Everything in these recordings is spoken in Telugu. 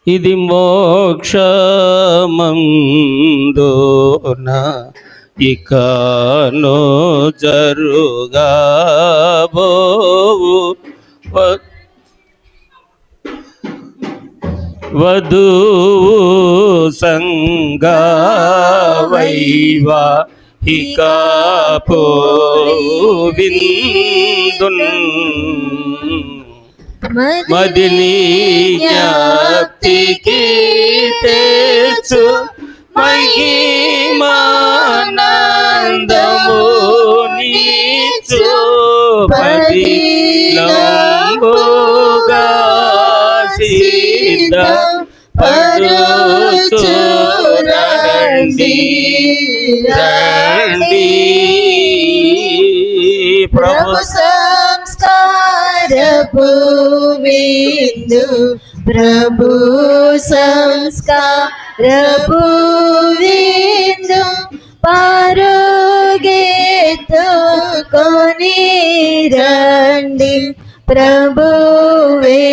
ఇది మోక్షమందున ఇకను జరుగాబోవు వధువు సంగవైవాహిక పోవిందున్ మదిని జ్ఞప్తికి తెచ్చు మహిమానందము నీచు పదిలంబుగా సిద్ధ పరుచు రండి రండి ప్రభు సంస్కారపు విందు ప్రభు సంస్కారపు విందు పరుగెత్తుకొని రండి ప్రభువే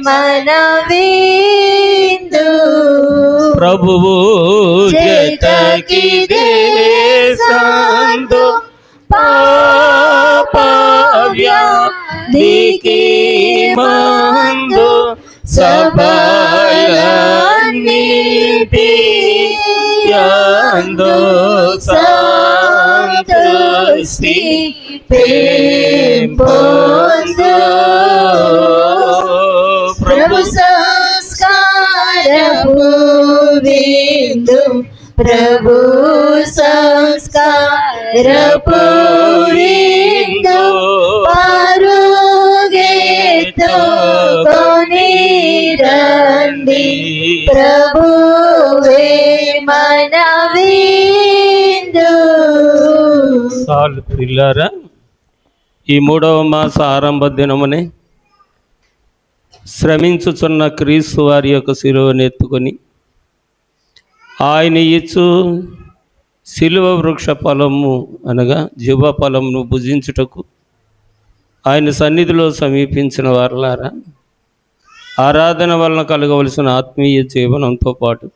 మన విందు ప్రభువు జతకిదే సందు పాపవ్యాధికి మందు సబలన్నిటి యందు సంతృష్టి పెంపొందు ప్రభు సంస్కారపు విందు ప్రభు సంస్కారపు విందు పరుగెత్తుకొని రండి ప్రభువే మన విందు. చాలు పిల్లారా, ఈ 3వ మాస ఆరంభ దినమునే శ్రమించుచున్న క్రీస్తు వారి యొక్క శిలువను ఎత్తుకొని ఆయన ఇచ్చు శిలువ వృక్ష ఫలము అనగా జీవ ఫలమును భుజించుటకు ఆయన సన్నిధిలో సమీపించిన వారలారా, ఆరాధన వలన కలగవలసిన ఆత్మీయ జీవనంతో పాటు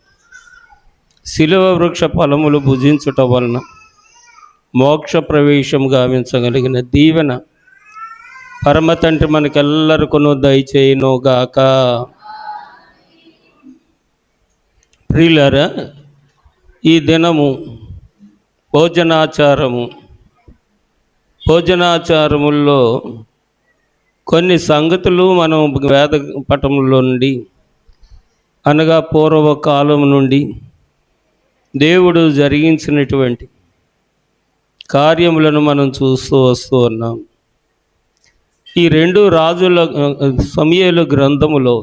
శిలువ వృక్ష ఫలములు భుజించుట వలన మోక్ష ప్రవేశం గావించగలిగిన దీవెన పరమ తండ్రి మనకెల్లరికూ దయచేయునుగాక. ప్రియులారా, ఈ దినము భోజనాచారముల్లో కొన్ని సంగతులు మనం వేద పటములో నుండి అనగా పూర్వకాలం నుండి దేవుడు జరిగించినటువంటి కార్యములను మనం చూస్తూ వస్తూ ఉన్నాం. ఈ 2 రాజుల సమూయేలు గ్రంథములో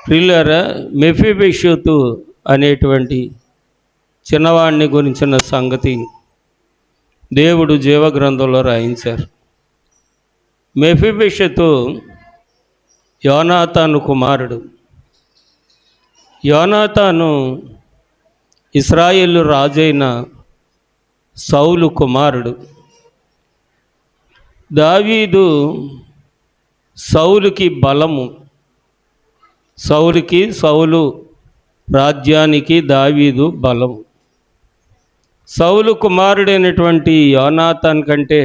ప్రియులారా, మెఫీబోషెతు అనేటువంటి చిన్నవాడిని గురించిన సంగతి దేవుడు జీవగ్రంథంలో రాయించారు. మెఫీబోషెతు యోనాతాను కుమారుడు. యోనాతాను ఇశ్రాయేలు రాజైన సౌలు కుమారుడు. దావీదు సౌలుకి బలము. సౌలు రాజ్యానికి దావీదు బలము. సౌలు కుమారుడైనటువంటి యోనాతాన్ కంటే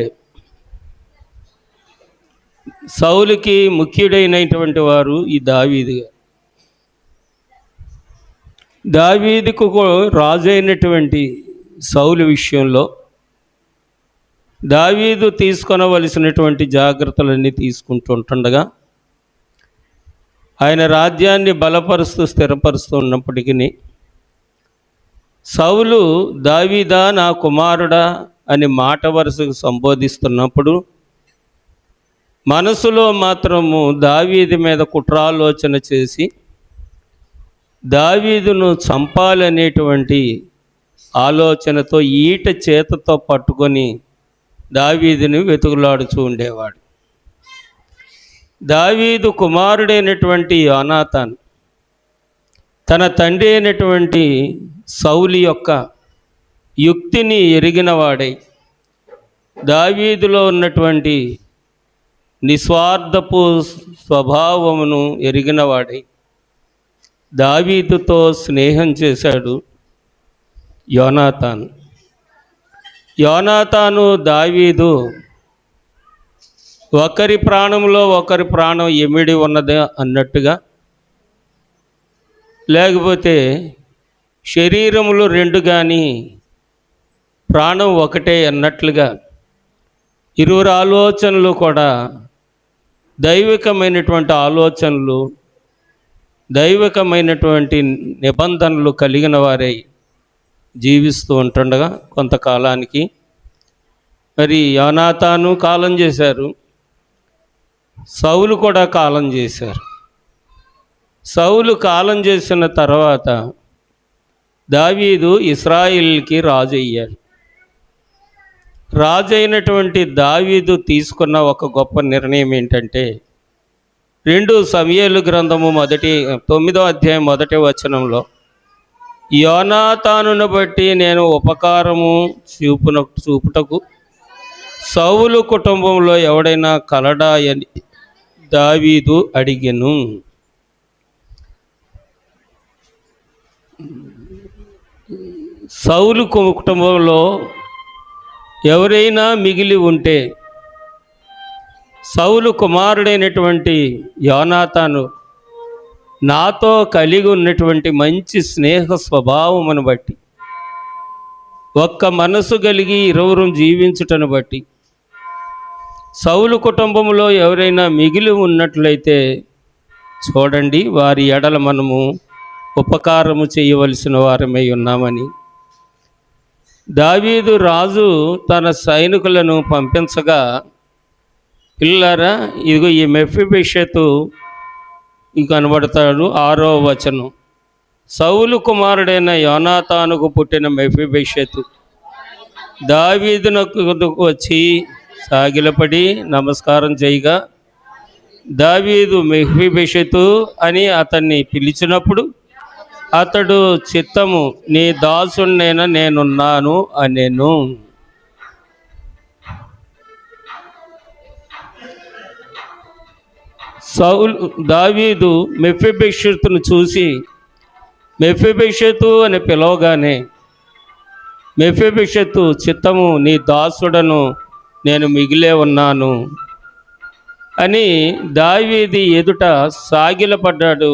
సౌలుకి ముఖ్యుడైనటువంటి వారు ఈ దావీదు. దావీదుకు రాజైనటువంటి సౌలు విషయంలో దావీదు తీసుకొనవలసినటువంటి జాగ్రత్తలన్నీ తీసుకుంటుండగా ఆయన రాజ్యాన్ని బలపరుస్తూ స్థిరపరుస్తూ ఉన్నప్పటికీ సౌలు దావీదా నా కుమారుడా అని మాట వరుసకు సంబోధిస్తున్నప్పుడు మనసులో మాత్రము దావీదు మీద కుట్రాలోచన చేసి దావీదును చంపాలనేటువంటి ఆలోచనతో ఈట చేతతో పట్టుకొని దావీదుని వెతుకులాడుచూ ఉండేవాడు. దావీదు కుమారుడైనటువంటి యోనాతాన్ తన తండ్రి అయినటువంటి సౌలు యొక్క యుక్తిని ఎరిగినవాడై దావీదులో ఉన్నటువంటి నిస్వార్థపు స్వభావమును ఎరిగినవాడై దావీదుతో స్నేహం చేశాడు యోనాతాను. యోనాతాను దావీదు ఒకరి ప్రాణంలో ఒకరి ప్రాణం ఎమిడి ఉన్నది అన్నట్టుగా, లేకపోతే శరీరములు రెండు కానీ ప్రాణం ఒకటే అన్నట్లుగా ఇరువురు ఆలోచనలు కూడా దైవికమైనటువంటి ఆలోచనలు, దైవికమైనటువంటి నిబంధనలు కలిగిన వారై జీవిస్తూ ఉంటుండగా కొంతకాలానికి మరి యోనాతాను కాలం చేశారు, సౌలు కూడా కాలం చేశారు. సౌలు కాలం చేసిన తర్వాత దావీదు ఇశ్రాయేలుకి రాజు అయ్యాడు. రాజు అయినటువంటి దావీదు తీసుకున్న ఒక గొప్ప నిర్ణయం ఏంటంటే, 2 సమూయేలు గ్రంథము 9వ అధ్యాయం 1వ వచనంలో, యోనాతానును బట్టి నేను ఉపకారము చూపుటకు సౌలు కుటుంబంలో ఎవడైనా కలడా అని దావీదు అడిగెను. సౌలు కుటుంబంలో ఎవరైనా మిగిలి ఉంటే సౌలు కుమారుడైనటువంటి యోనాతాను నాతో కలిగి ఉన్నటువంటి మంచి స్నేహ స్వభావమును బట్టి, ఒక్క మనసు కలిగి ఇరువురు జీవించుటను బట్టి, సౌలు కుటుంబంలో ఎవరైనా మిగిలి ఉన్నట్లయితే చూడండి, వారి ఎడల మనము ఉపకారము చేయవలసిన వారమై ఉన్నామని దావీదు రాజు తన సైనికులను పంపించగా, పిల్లారా ఇదిగో ఈ మెఫీబోషెతు కనబడతాడు. 6వ వచనం, సౌలు కుమారుడైన యోనాతానుకు పుట్టిన మెఫీబోషెతు దావీదునకు వచ్చి సాగిలపడి నమస్కారం చేయగా, దావీదు మెఫీబోషెతు అని అతన్ని పిలిచినప్పుడు అతడు చిత్తము, నీ దాసుడైన నేనున్నాను అనెను. దావీదు మెఫీబోషెతును చూసి మెఫీబోషెతు అని పిలవగానే, మెఫీబోషెతు చిత్తము, నీ దాసుడను నేను మిగిలే ఉన్నాను అని దావీదు ఎదుట సాగిలపడ్డాడు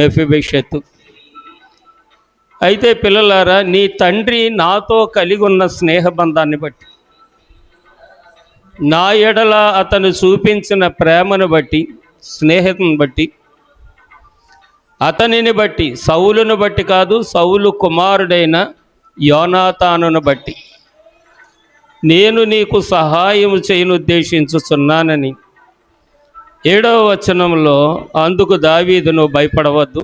మెఫీబోషెతు. అయితే పిల్లలారా, నీ తండ్రి నాతో కలిగి ఉన్న స్నేహబంధాన్ని బట్టి, నా ఎడల అతను చూపించిన ప్రేమను బట్టి, స్నేహం బట్టి, అతనిని బట్టి, సౌలును బట్టి కాదు, సౌలు కుమారుడైన యోనాతానును బట్టి నేను నీకు సహాయం చేయనుద్దేశించుచున్నానని 7వ వచనంలో, అందుకు దావీదు, నువ్వు భయపడవద్దు,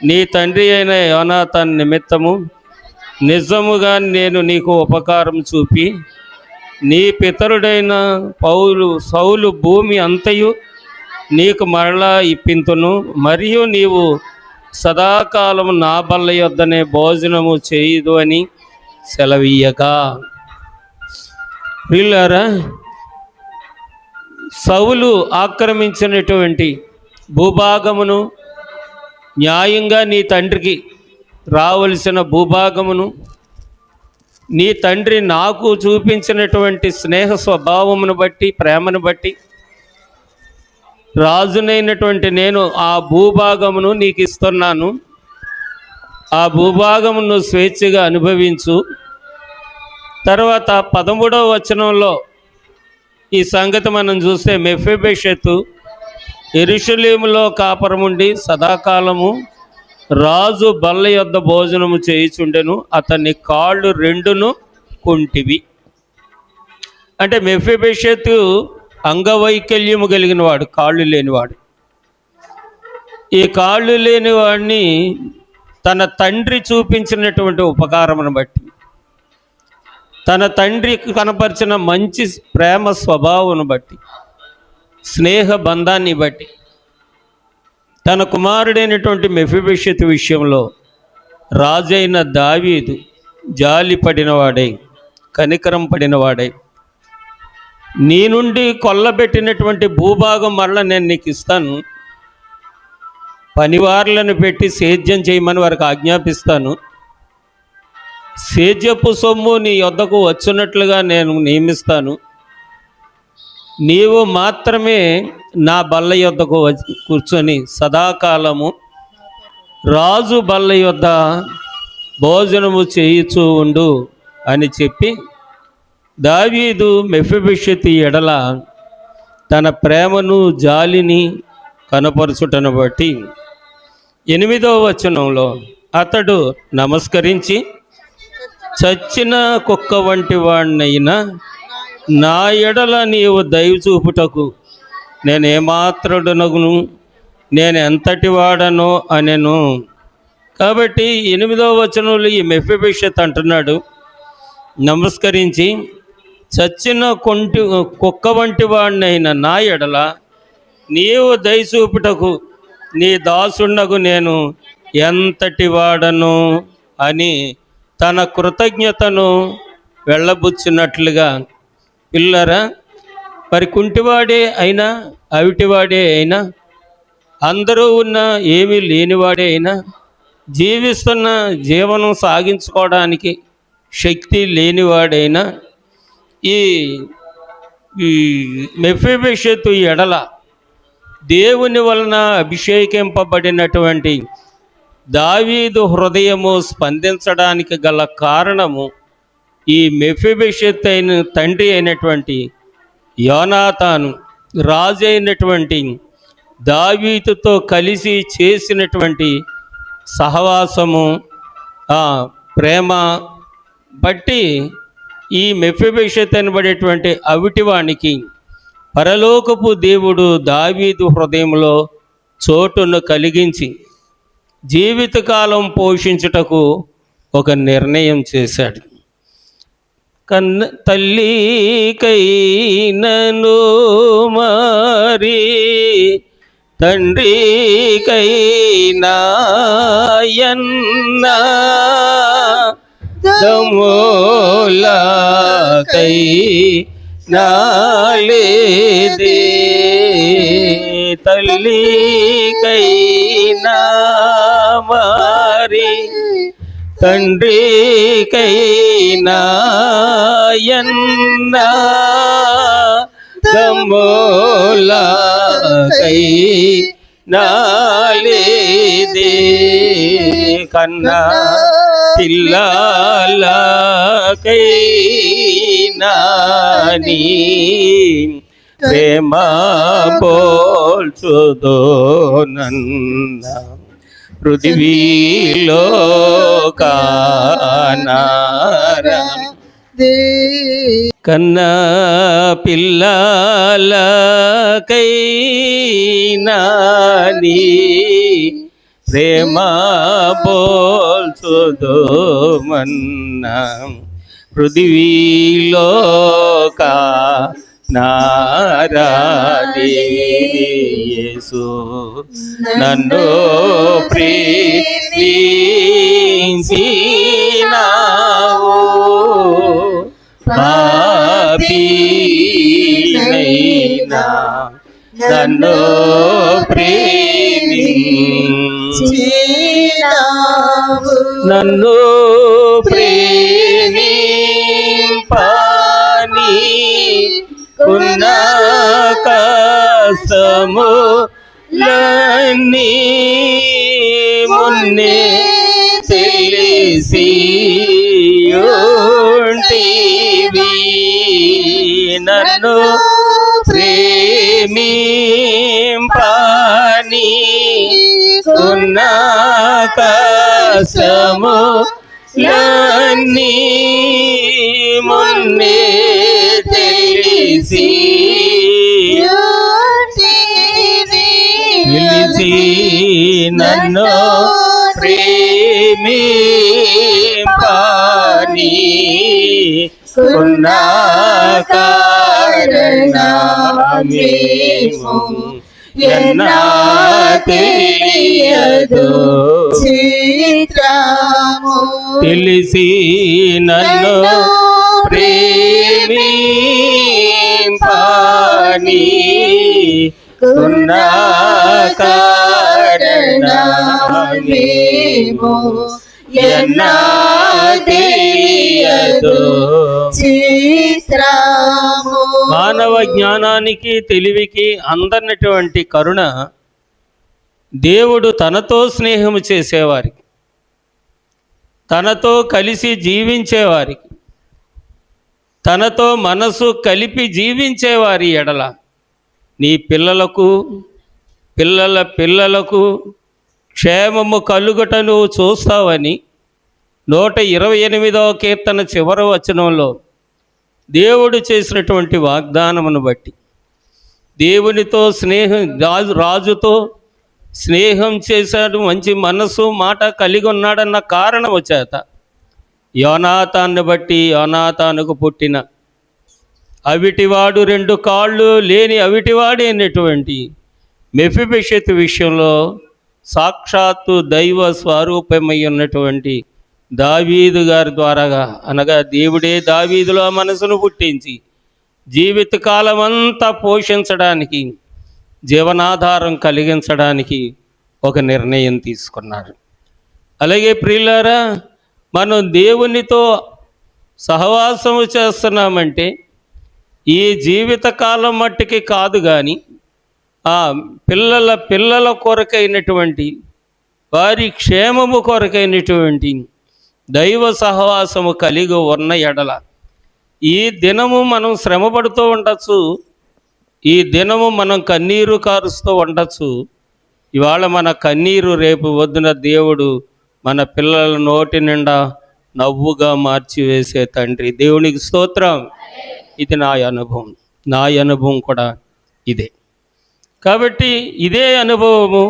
నీ తండ్రి అయిన యోనాతాను నిమిత్తము నిజముగా నేను నీకు ఉపకారం చూపి నీ పితరుడైన సౌలు భూమి అంతయు నీకు మరలా ఇప్పింతును, మరియు నీవు సదాకాలం నా బల్ల యొద్దనే భోజనము చేయదు అని సెలవీయగా. పిల్లారా, సౌలు ఆక్రమించినటువంటి భూభాగమును, న్యాయంగా నీ తండ్రికి రావలసిన భూభాగమును, నీ తండ్రి నాకు చూపించినటువంటి స్నేహ స్వభావమును బట్టి, ప్రేమను బట్టి, రాజునైనటువంటి నేను ఆ భూభాగమును నీకు ఇస్తున్నాను, ఆ భూభాగమును స్వేచ్ఛగా అనుభవించు. తర్వాత 13వ వచనంలో ఈ సంగతి మనం చూస్తే, మెఫీబోషెతు యెరూషలేములో కాపురముండి సదాకాలము రాజు బల్ల యొద్ద భోజనము చేయుచుండెను, అతని కాళ్ళు 2 కుంటివి. అంటే మెఫీబోషెతు అంగవైకల్యము కలిగిన వాడు, కాళ్ళు లేనివాడు. ఈ కాళ్ళు లేని వాడిని తన తండ్రి చూపించినటువంటి ఉపకారమును బట్టి, తన తండ్రి కనపరిచిన మంచి ప్రేమ స్వభావం బట్టి, స్నేహ బంధాన్ని బట్టి, తన కుమారుడైనటువంటి మెఫీబోషెతు విషయంలో రాజైన దావీదు జాలి పడినవాడై, కనికరం పడినవాడై, నీ నుండి కొల్లబెట్టినటువంటి భూభాగం మరల నేను నీకు ఇస్తాను, పనివార్లను పెట్టి సేద్యం చేయమని వారికి ఆజ్ఞాపిస్తాను. సేద్యపు సొమ్ము నీ యొద్దకు వచ్చున్నట్లుగా నేను నియమిస్తాను. నీవు మాత్రమే నా బల్ల యొద్దకు కూర్చొని సదాకాలము రాజు బల్ల యొద్ద భోజనము చేయుచూ ఉండు అని చెప్పి దావీదు మెఫీబోషెతు ఎడల తన ప్రేమను జాలిని కనపరచుటను బట్టి 8వ వచనంలో అతడు నమస్కరించి, చచ్చిన కుక్క వంటి వాడినైనా నా ఎడల నీవు దయ చూపుటకు నేనేమాత్రుడనగును, నేను ఎంతటి వాడనో అనెను. కాబట్టి 8వ వచనంలో ఈ మెఫీబోషెతు అంటున్నాడు, నమస్కరించి చచ్చిన కుక్క వంటి వాడినైనా నా ఎడల నీవు దయ చూపుటకు నీ దాసుండగు నేను ఎంతటి వాడను అని తన కృతజ్ఞతను వెళ్ళబుచ్చినట్లుగా. పిల్లరా, మరి కుంటివాడే అయినా అవిటివాడే అయినా అందరూ ఉన్న ఏమీ లేనివాడే అయినా జీవిస్తున్న జీవనం సాగించుకోవడానికి శక్తి లేనివాడైనా ఈ మెఫీబోషెతు ఎడల దేవుని వలన అభిషేకింపబడినటువంటి దావీదు హృదయము స్పందించడానికి గల కారణము ఈ మెఫీబోషెతు అయిన తండ్రి అయినటువంటి యోనాతాను రాజు అయినటువంటి దావీదుతో కలిసి చేసినటువంటి సహవాసము, ప్రేమ బట్టి ఈ మెఫీబోషెతు అనబడేటువంటి అవిటివానికి పరలోకపు దేవుడు దావీదు హృదయంలో చోటును కలిగించి జీవితకాలం పోషించుటకు ఒక నిర్ణయం చేశాడు. తల్లికైనను మరి తండ్రికైనా యన్నా దమోలకై నాలేదే, తల్లికైనా మరి తండ్రికైనా యన్నా దమోలకై నాలేదే, కన్నా పిల్లలకైనా నీ ప్రేమ పోల్చుదో నన్న పృథివీలో కానారా, కన్నా పిల్లలకైనా నీ ప్రేమ పోల్చుదో మన్నా పృథివీలో కానారాది. యేసు నన్ను ప్రేమించినావు, పాపినైనా నన్ను నన్ను ప్రేమింపని కున్న కష్టములన్నీ మున్నే తెలిసి ఉంటివి, నన్ను ప్రేమింపని కున్న కష్టములన్నీ మున్నే తెలిసి పిలిచి నన్ను ప్రేమింపని కున్న కారణమేమో ఎన్నా తెలియదు చిత్రము, తెలిసి నన్ను ప్రేమింపని కున్న కారణమేమో మేము ఎన్నదీయదు చిత్రము. మానవ జ్ఞానానికి తెలివికి అందనటువంటి కరుణ దేవుడు తనతో స్నేహము చేసేవారికి, తనతో కలిసి జీవించేవారికి, తనతో మనసు కలిపి జీవించేవారి ఎడల నీ పిల్లలకు పిల్లల పిల్లలకు క్షేమము కలుగుట నువ్వు చూస్తావని 128వ కీర్తన చివరి వచనంలో దేవుడు చేసినటువంటి వాగ్దానమును బట్టి దేవునితో స్నేహం రాజుతో స్నేహం చేశాడు, మంచి మనసు మాట కలిగి ఉన్నాడన్న కారణము చేత యోనాతాన్ని బట్టి యోనాతానుకు పుట్టిన అవిటివాడు 2 కాళ్ళు లేని అవిటివాడైనటువంటి మెఫీబోషెతు విషయంలో సాక్షాత్తు దైవ స్వరూపమై ఉన్నటువంటి దావీదు గారి ద్వారాగా, అనగా దేవుడే దావీదులో మనసును పుట్టించి జీవితకాలం అంతా పోషించడానికి, జీవనాధారం కలిగించడానికి ఒక నిర్ణయం తీసుకున్నారు. అలాగే ప్రియులారా, మనం దేవునితో సహవాసము చేస్తున్నామంటే ఈ జీవితకాలం మట్టికి కాదు, కానీ ఆ పిల్లల కొరకైనటువంటి వారి క్షేమము కొరకైనటువంటి దైవ సహవాసము కలిగి ఉన్న ఎడల ఈ దినము మనం శ్రమపడుతూ ఉండొచ్చు, ఈ దినము మనం కన్నీరు కారుస్తూ ఉండొచ్చు. ఇవాళ మన కన్నీరు రేపు వద్దున దేవుడు మన పిల్లల నోటి నిండా నవ్వుగా మార్చివేసే తండ్రి. దేవునికి స్తోత్రం. ఇది నా అనుభవం కూడా ఇదే. కాబట్టి ఇదే అనుభవము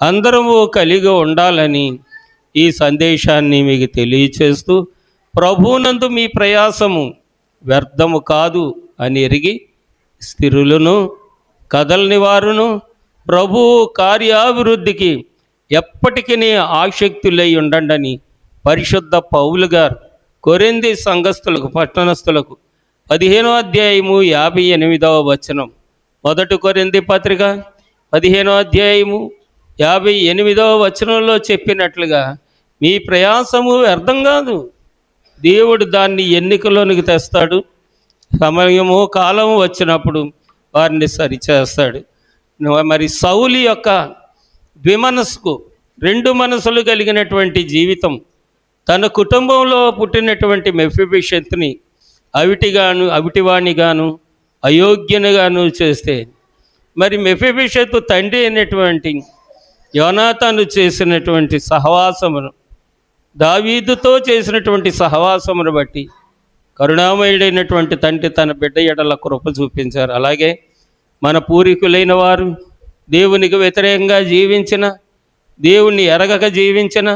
అందరము కలిగి ఉండాలని ఈ సందేశాన్ని మీకు తెలియచేస్తూ, ప్రభువునందు మీ ప్రయాసము వ్యర్థము కాదు అని ఎరిగి స్థిరులను కదలని వారును ప్రభువు కార్యాభివృద్ధికి ఎప్పటికీ ఆసక్తులై ఉండండి పరిశుద్ధ పౌలు గారు కొరింథీ సంఘస్థులకు పట్టణస్థులకు 15వ అధ్యాయము 58వ వచనం, 1 కొరింథీ పత్రిక 15వ అధ్యాయము 58వ వచనంలో చెప్పినట్లుగా మీ ప్రయాసము వ్యర్థం కాదు. దేవుడు దాన్ని ఎన్నికలోనికి తెస్తాడు. సమయము కాలము వచ్చినప్పుడు వారిని సరిచేస్తాడు. మరి సౌలు యొక్క ద్విమనస్కు 2 మనసులు కలిగినటువంటి జీవితం తన కుటుంబంలో పుట్టినటువంటి మెఫీబోషెతుని అవిటివాణిగాను అయోగ్యనుగాను చేస్తే, మరి మెఫీబోషెతు తండ్రి అయినటువంటి యోనాతాను చేసినటువంటి సహవాసమును, దావీదుతో చేసినటువంటి సహవాసమును బట్టి కరుణామయుడైనటువంటి తండ్రి తన బిడ్డ ఎడల కృప చూపించారు. అలాగే మన పూర్వీకులైన వారు దేవునికి వ్యతిరేకంగా జీవించిన, దేవుణ్ణి ఎరగక జీవించిన,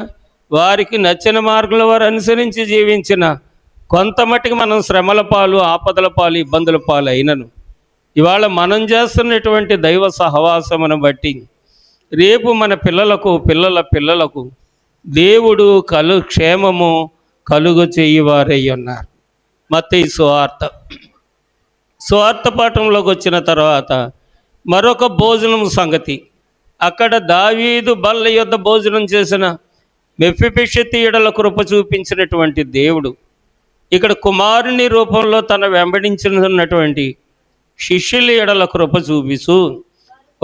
వారికి నచ్చిన మార్గంలో వారు అనుసరించి జీవించిన కొంతమట్టుకు మనం శ్రమల పాలు, ఆపదల పాలు, ఇబ్బందుల పాలు అయినను ఇవాళ మనం చేస్తున్నటువంటి దైవ సహవాసమును బట్టి రేపు మన పిల్లల పిల్లలకు దేవుడు క్షేమము కలుగు చేయువారై ఉన్నారు. మత్తయి సువార్త పాఠంలోకి వచ్చిన తర్వాత మరొక భోజనం సంగతి, అక్కడ దావీదు బల్ల యొద్ద భోజనం చేసిన మెఫీబోషెతు ఎడల కృప చూపించినటువంటి దేవుడు ఇక్కడ కుమారుని రూపంలో తన వెంబడించినటువంటి శిష్యుల ఎడల కృప చూపిస్తూ,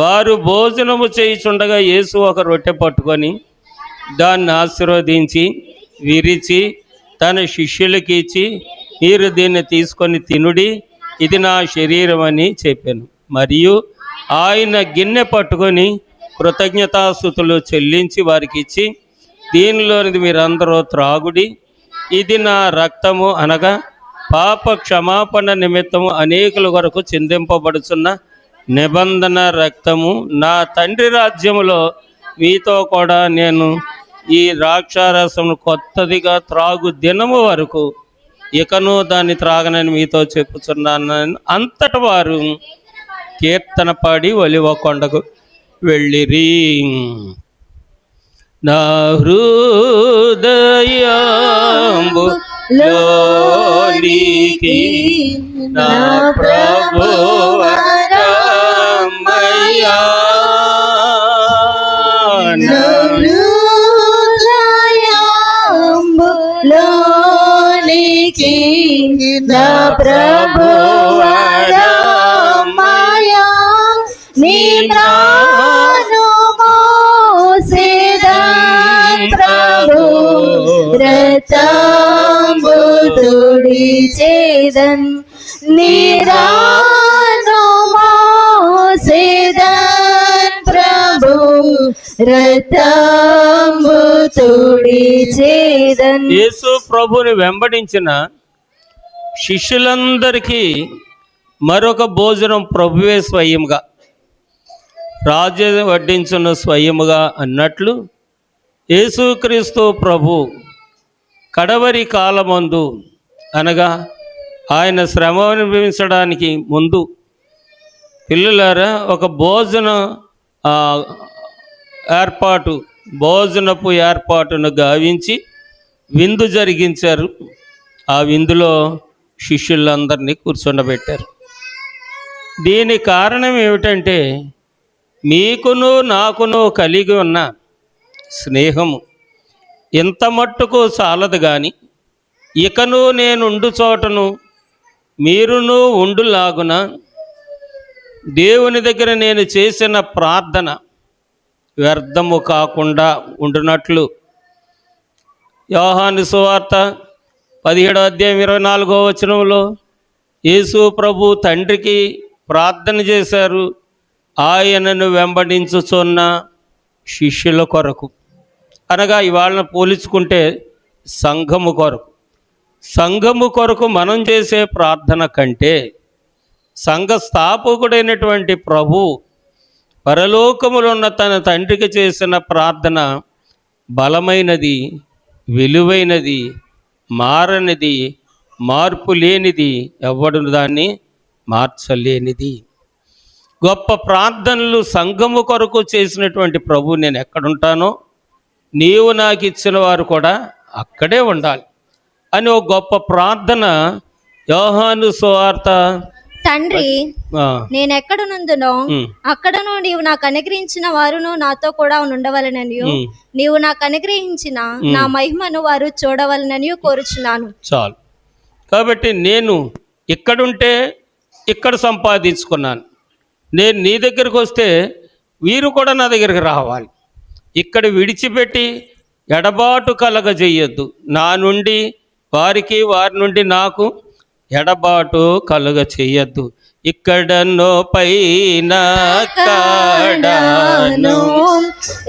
వారు భోజనము చేయుచుండగా యేసు ఒక రొట్టె పట్టుకొని దాన్ని ఆశీర్వదించి విరిచి తన శిష్యులకి ఇచ్చి, మీరు దీన్ని తీసుకొని తినుడి, ఇది నా శరీరం అని చెప్పాను. మరియు ఆయన గిన్నె పట్టుకొని కృతజ్ఞతాస్తుతులు చెల్లించి వారికి ఇచ్చి, దీనిలోనిది మీరందరూ త్రాగుడి, ఇది నా రక్తము, అనగా పాప క్షమాపణ నిమిత్తము అనేకుల వరకు చిందింపబడుచున్న నిబంధన రక్తము. నా తండ్రి రాజ్యములో మీతో కూడా నేను ఈ ద్రాక్షారసము కొత్తదిగా త్రాగు దినము వరకు ఇకను దాన్ని త్రాగనని మీతో చెప్పుచున్నాను. అంతట వారు కీర్తన పాడి ఒలివ కొండకు వెళ్ళిరి. నా హృదయంబు లోనికి నా ప్రభువరమయ్యా, ప్రభువరమయా నీ ప్రాణము మోసెదన్ ప్రభు రతంబు తుడిచెదన్ నీరాను మోసెదన్ ప్రభు రతంబు తుడిచెదన్. యేసు ప్రభుని వెంబడించిన శిష్యులందరికీ మరొక భోజనం ప్రభువే స్వయముగా, రాజు వడ్డించున్న స్వయముగా అన్నట్లు యేసుక్రీస్తు ప్రభు కడవరి కాలమందు అనగా ఆయన శ్రమ అనుభవించడానికి ముందు పిల్లలారా ఒక భోజనపు ఏర్పాటును గావించి విందు జరిగించారు. ఆ విందులో శిష్యులందరినీ కూర్చుండబెట్టారు. దీని కారణం ఏమిటంటే మీకును నాకును కలిగి ఉన్న స్నేహము ఇంత మట్టుకు చాలదు కానీ ఇకను నేనుండు చోటను మీరును ఉండులాగున దేవుని దగ్గర నేను చేసిన ప్రార్థన వ్యర్థము కాకుండా ఉండునట్లు యోహాను సువార్త 17:24 యేసు ప్రభు తండ్రికి ప్రార్థన చేశారు ఆయనను వెంబడించుచున్న శిష్యుల కొరకు, అనగా ఇవాళ పోల్చుకుంటే సంఘము కొరకు మనం చేసే ప్రార్థన కంటే సంఘ స్థాపకుడైనటువంటి ప్రభు పరలోకములో ఉన్న తన తండ్రికి చేసిన ప్రార్థన బలమైనది, విలువైనది, మారనిది, మార్పు లేనిది, ఎవడు దాన్ని మార్చలేనిది. గొప్ప ప్రార్థనలు సంఘము కొరకు చేసినటువంటి ప్రభు నేను ఎక్కడుంటానో నీవు నాకు ఇచ్చిన వారు కూడా అక్కడే ఉండాలి అని ఒక గొప్ప ప్రార్థన యోహాను సువార్త. తండ్రి నేనెక్కడునందునో అక్కడను నీవు నాకు అనుగ్రహించిన వారును నాతో కూడా ఉండవలనని నీవు నాకు అనుగ్రహించిన నా మహిమను వారు చూడవలనని కోరుచున్నాను. చాలు. కాబట్టి నేను ఇక్కడుంటే ఇక్కడ సంపాదించుకున్నాను, నేను నీ దగ్గరకు వస్తే వీరు కూడా నా దగ్గరికి రావాలి. ఇక్కడ విడిచిపెట్టి ఎడబాటు కలగజేయొద్దు. నా నుండి వారికి, వారి నుండి నాకు ఎడబాటు కలుగ చేయొద్దు. ఇక్కడనో పైన కాడను,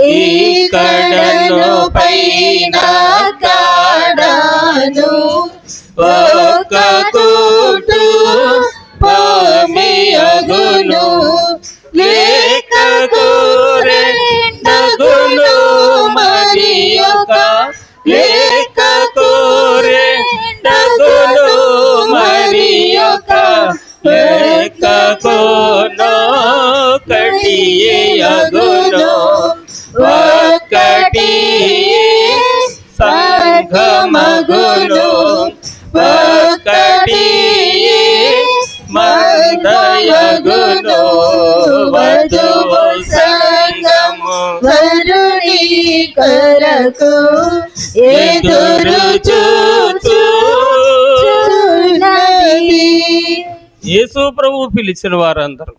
ఇక్కడనో పైన కాడను, ఒక్క కూటు పామియగును, లేకకు రెండగును మరి ఒక, లేకకు రెండగును మరి ఒక, లేకకు నొకటియగును ఒకటి సంఘమగును, ఒకటి మందయగును, వధువు సంగము వరుణి కొరకు ఎదురు చూచుచున్నది. యేసు ప్రభు పిలిచిన వారందరూ,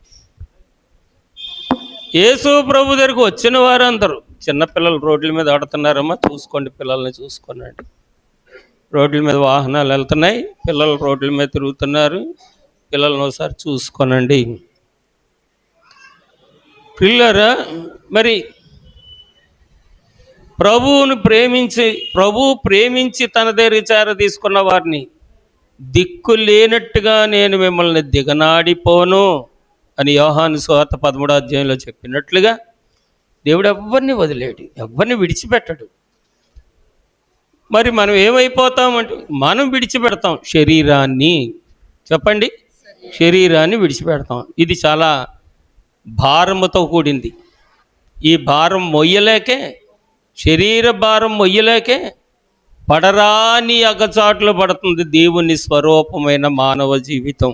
యేసు ప్రభు దగ్గరకు వచ్చిన వారందరూ, చిన్నపిల్లలు రోడ్ల మీద ఆడుతున్నారమ్మా, చూసుకోండి, పిల్లల్ని చూసుకోనండి. రోడ్ల మీద వాహనాలు వెళ్తున్నాయి, పిల్లలు రోడ్ల మీద తిరుగుతున్నారు, పిల్లలను ఒకసారి చూసుకోనండి. పిల్లరా, మరి ప్రభువును ప్రేమించి తన దగ్గర చేర తీసుకున్న వారిని దిక్కు లేనట్టుగా నేను మిమ్మల్ని దిగనాడిపోను అని యోహాను సువార్త 13 చెప్పినట్లుగా దేవుడు ఎవరిని వదిలేడు, ఎవరిని విడిచిపెట్టడు. మరి మనం ఏమైపోతామంటే మనం విడిచిపెడతాం శరీరాన్ని. చెప్పండి, శరీరాన్ని విడిచిపెడతాం. ఇది చాలా భారముతో కూడింది. ఈ భారం మొయ్యలేకే, శరీర భారం మొయ్యలేకే పడరాని అగచాట్లు పడుతుంది దేవుని స్వరూపమైన మానవ జీవితం.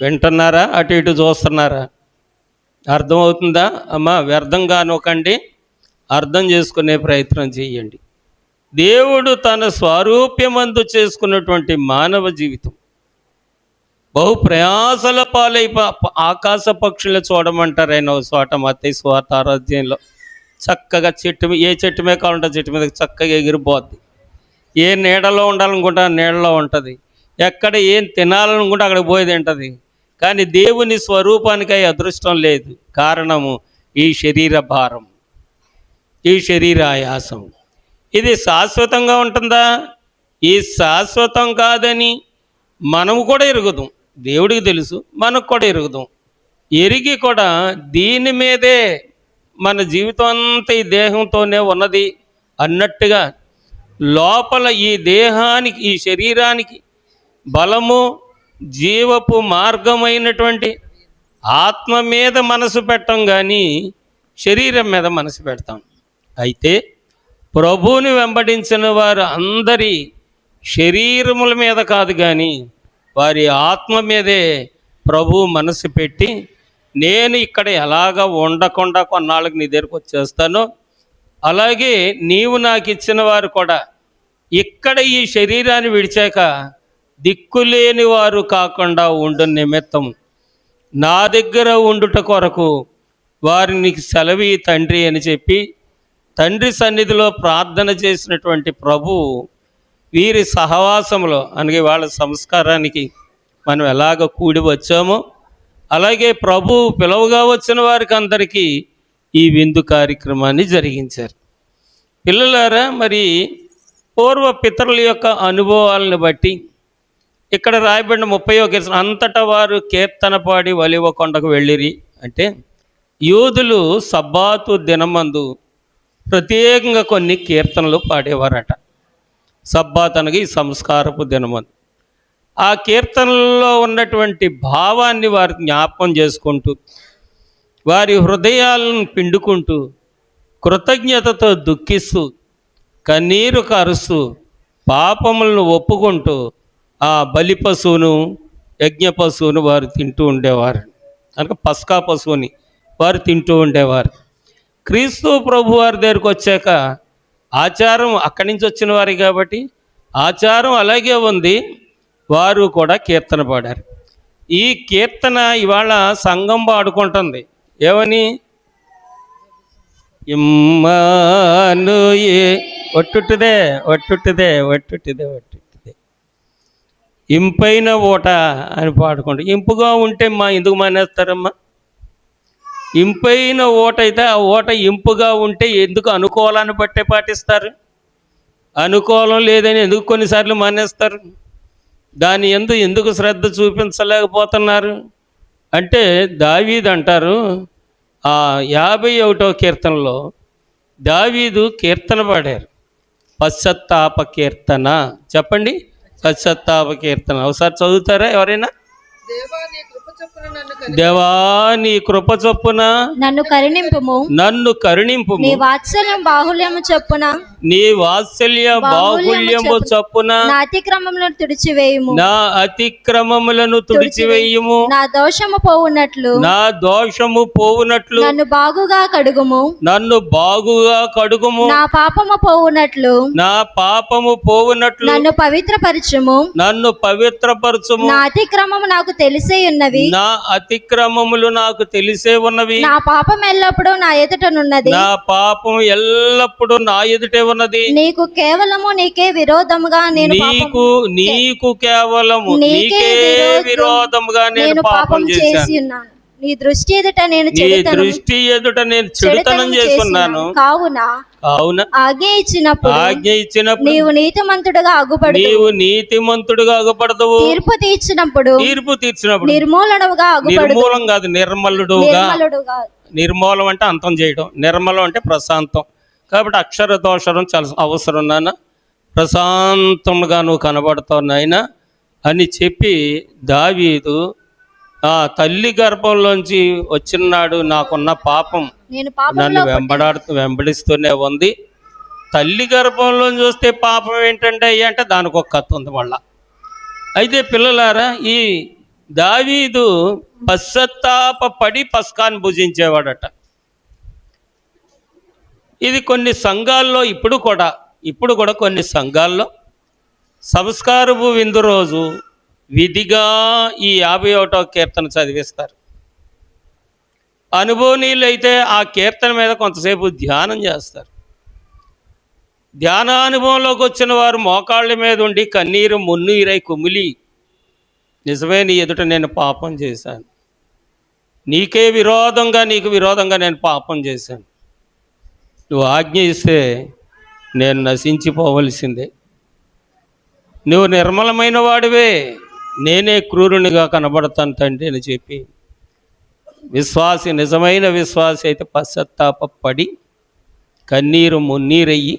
వింటున్నారా? అటు ఇటు చూస్తున్నారా? అర్థమవుతుందా అమ్మా? వ్యర్థం కానొకండి, అర్థం చేసుకునే ప్రయత్నం చేయండి. దేవుడు తన స్వరూప్యమందు చేసుకున్నటువంటి మానవ జీవితం బహు ప్రయాసల పాలై ఆకాశ పక్షులు చూడమంటారు ఆయన ఒక చోట మత్తయి సువార్త 6వ అధ్యాయంలో. చక్కగా ఏ చెట్టు మీద కావాలంటే చెట్టు మీద చక్కగా ఎగిరిపోద్ది. ఏ నీడలో ఉండాలనుకుంటే ఆ నీడలో ఉంటుంది. ఎక్కడ ఏం తినాలనుకుంటే అక్కడికి పోయి తింటుంది. కానీ దేవుని స్వరూపానికి అదృష్టం లేదు. కారణము ఈ శరీర భారం, ఈ శరీర ఆయాసం. ఇది శాశ్వతంగా ఉంటుందా? ఈ శాశ్వతం కాదని మనము కూడా ఎరుగుదాం. దేవుడికి తెలుసు, మనకు కూడా ఎరుగుదాం. ఎరిగి కూడా దీని మీదే మన జీవితం అంతా ఈ దేహంతోనే ఉన్నది అన్నట్టుగా లోపల ఈ దేహానికి, ఈ శరీరానికి బలము, జీవపు మార్గమైనటువంటి ఆత్మ మీద మనసు పెట్టం, కానీ శరీరం మీద మనసు పెడతాం. అయితే ప్రభువుని వెంబడించిన వారు అందరి శరీరముల మీద కాదు, కానీ వారి ఆత్మ మీదే ప్రభువు మనసు పెట్టి, నేను ఇక్కడ ఎలాగ ఉండకుండా కొన్నాళ్ళకి నీ దగ్గరకు వచ్చేస్తానో అలాగే నీవు నాకు ఇచ్చిన వారు కూడా ఇక్కడ ఈ శరీరాన్ని విడిచాక దిక్కులేని వారు కాకుండా ఉండు నిమిత్తం నా దగ్గర ఉండుట కొరకు వారిని సెలవి తండ్రి అని చెప్పి తండ్రి సన్నిధిలో ప్రార్థన చేసినటువంటి ప్రభువు వీరి సహవాసంలో, అనగా వాళ్ళ సంస్కారానికి మనం ఎలాగ కూడి వచ్చామో అలాగే ప్రభు పిలువగా వచ్చిన వారికి అందరికీ ఈ విందు కార్యక్రమాన్ని జరిగించారు. పిల్లలారా, మరి పూర్వ పితరుల యొక్క అనుభవాలను బట్టి ఇక్కడ రాయబడిన 30వ కీర్తన, అంతటా వారు కీర్తన పాడి ఒలీవ కొండకు వెళ్ళిరి అంటే యూదులు సబ్బాతు దినమందు ప్రత్యేకంగా కొన్ని కీర్తనలు పాడేవారట. సబ్బాత్ అనగా ఈ సంస్కారపు దినమందు ఆ కీర్తనల్లో ఉన్నటువంటి భావాన్ని వారు జ్ఞాపకం చేసుకుంటూ వారి హృదయాలను పిండుకుంటూ కృతజ్ఞతతో దుఃఖిస్తూ కన్నీరు కారుస్తూ పాపములను ఒప్పుకుంటూ ఆ బలి పశువును, యజ్ఞ పశువును వారు తింటూ ఉండేవారు. కనుక పస్కా పశువుని వారు తింటూ ఉండేవారు. క్రీస్తు ప్రభు వారి దగ్గరికి వచ్చాక ఆచారం అక్కడి నుంచి వచ్చిన వారు కాబట్టి ఆచారం అలాగే ఉంది. వారు కూడా కీర్తన పాడారు. ఈ కీర్తన ఇవాళ సంఘం పాడుకుంటుంది. ఏమని? ఇమ్మానుయే ఒట్టుటిదే ఒట్టుటిదే ఒట్టుటిదే ఒట్టుటిదే ఇంపైన ఓట అని పాడుకుంటారు. ఇంపుగా ఉంటే ఎందుకు మానేస్తారమ్మా? ఇంపైన ఓట అయితే ఆ ఓట ఇంపుగా ఉంటే ఎందుకు అనుకూలాన్ని బట్టే పాటిస్తారు? అనుకూలం లేదని ఎందుకు కొన్నిసార్లు మానేస్తారు? దాని ఎందుకు శ్రద్ధ చూపించలేకపోతున్నారు అంటే దావీదు అంటారు, ఆ 51వ కీర్తనలో దావీదు కీర్తన పాడారు. పశ్చాత్తాప కీర్తన. చెప్పండి, పశ్చాత్తాప కీర్తన. ఒకసారి చదువుతారా ఎవరైనా? దేవా నీ కృప చొప్పున నన్ను కరుణింపుము, నన్ను కరుణింపుము. నీ వాత్సల్యం బాహుల్యము చొప్పున, నీ వాత్సల్య బాహుల్యము చొప్పున నా అతిక్రమములను తుడిచివేయుము, నా అతిక్రమములను తుడిచివేయుము. నా దోషము పోవునట్లు, నా దోషము పోవునట్లు నన్ను బాగుగా కడుగుము, నన్ను బాగుగా కడుగుము. నా పాపము పోవునట్లు, నా పాపము పోవునట్లు నన్ను పవిత్రపరచుము, నన్ను పవిత్రపరచుము. నా అతిక్రమము నాకు తెలిసే ఉన్నవి, నా అతిక్రమములు నాకు తెలిసే ఉన్నవి. నా పాపం ఎల్లప్పుడూ నా ఎదుటనున్నది, నా పాపం ఎల్లప్పుడూ నా ఎదుటే ఉన్నది. నీకు కేవలము నీకే విరోధముగా నేను నీకు కేవలము నీకే విరోధముగా నేను పాపం చేసి ఉన్నాను. నీ దృష్టి ఎదుట నేను చెడుతనం చేస్తున్నాను. కావున ఆజ్ఞ ఇచ్చినప్పుడు నీవు నీతిమంతుడుగా అగుపడదువు. తీర్పు తీర్చినప్పుడు నిర్మూలనగా నిర్మూలం కాదు, నిర్మలుడుగా. నిర్మూలం అంటే అంతం చేయడం, నిర్మలం అంటే ప్రశాంతం. కాబట్టి అక్షర దోషం చాలా అవసరం నాన్న. ప్రశాంతంగా నువ్వు కనబడతావు నాయన అని చెప్పి దావీదు ఆ తల్లి గర్భంలోంచి వచ్చినాడు నాకున్న పాపం నన్ను వెంబడిస్తూనే ఉంది. తల్లి గర్భంలోంచి వస్తే పాపం ఏంటంటే అంటే దానికి ఒక కథ ఉంది మళ్ళా. అయితే పిల్లలారా, ఈ దావీదు పశ్చాత్తాపడి పస్కాన్ని భుజించేవాడట. ఇది కొన్ని సంఘాల్లో ఇప్పుడు కూడా కొన్ని సంఘాల్లో సంస్కారపు విందు రోజు విధిగా ఈ 51వ కీర్తన చదివిస్తారు. అనుభవనీయులైతే ఆ కీర్తన మీద కొంతసేపు ధ్యానం చేస్తారు. ధ్యానానుభవంలోకి వచ్చిన వారు మోకాళ్ళ మీద ఉండి కన్నీరు మున్నీరై కుమిలి, నిజమే నీ ఎదుట నేను పాపం చేశాను, నీకు విరోధంగా నేను పాపం చేశాను, నువ్వు ఆజ్ఞ ఇస్తే నేను నశించిపోవలసిందే, నువ్వు నిర్మలమైన వాడివే, నేనే క్రూరునిగా కనబడతాను తండ్రి అని చెప్పి నిజమైన విశ్వాసి అయితే పశ్చాత్తాపడి కన్నీరు మున్నీరయ్యి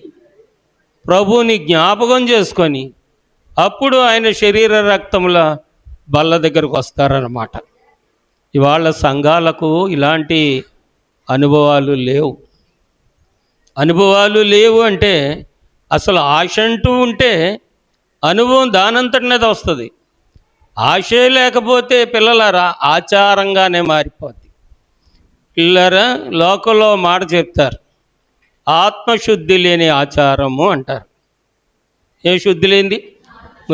ప్రభువుని జ్ఞాపకం చేసుకొని అప్పుడు ఆయన శరీర రక్తముల బల్ల దగ్గరకు వస్తారన్నమాట. ఇవాళ సంఘాలకు ఇలాంటి అనుభవాలు లేవు అంటే అసలు ఆశ అంటూ ఉంటే అనుభవం దానంతటినేది వస్తుంది. ఆశే లేకపోతే పిల్లలారా ఆచారంగానే మారిపోద్ది. పిల్లరా లోకంలో మాట చెప్తారు, ఆత్మశుద్ధి లేని ఆచారము అంటారు. ఏ శుద్ధి లేనిది?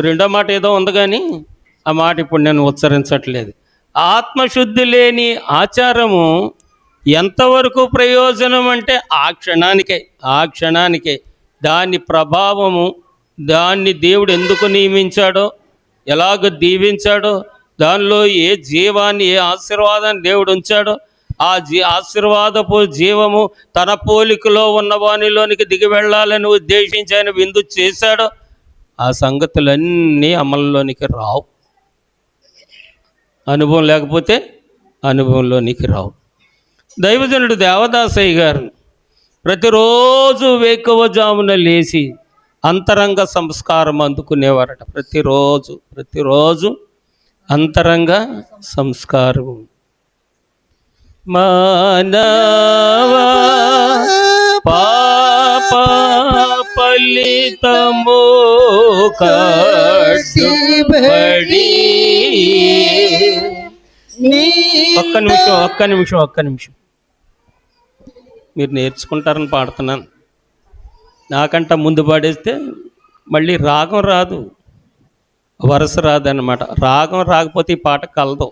రెండో మాట ఏదో ఉంది కానీ ఆ మాట ఇప్పుడు నేను ఉచ్చరించట్లేదు. ఆత్మశుద్ధి లేని ఆచారము ఎంతవరకు ప్రయోజనం అంటే ఆ క్షణానికే దాని ప్రభావము, దాన్ని దేవుడు ఎందుకు నియమించాడో, ఎలాగ దీవించాడో, దానిలో ఏ జీవాన్ని, ఏ ఆశీర్వాదాన్ని దేవుడు ఉంచాడో, ఆ ఆశీర్వాదపు జీవము తన పోలికలో ఉన్న వానిలోనికి దిగి వెళ్ళాలని ఉద్దేశించి ఆయన విందు చేశాడో ఆ సంగతులన్నీ అమల్లోనికి రావు. అనుభవం లేకపోతే అనుభవంలోనికి రావు. దైవజనుడు దేవదాసయ్య గారు ప్రతిరోజు వేకువజామున లేచి అంతరంగ సంస్కారం అందుకునేవారట. ప్రతిరోజు అంతరంగ సంస్కారం. మానవా పాప ఫలితము కట్టుబడి. ఒక్క నిమిషం మీరు నేర్చుకుంటారని పాడుతున్నాను. నాకంట ముందు పాడేస్తే మళ్ళీ రాగం రాదు, వరస రాదన్నమాట. రాగం రాకపోతే ఈ పాట కలదు.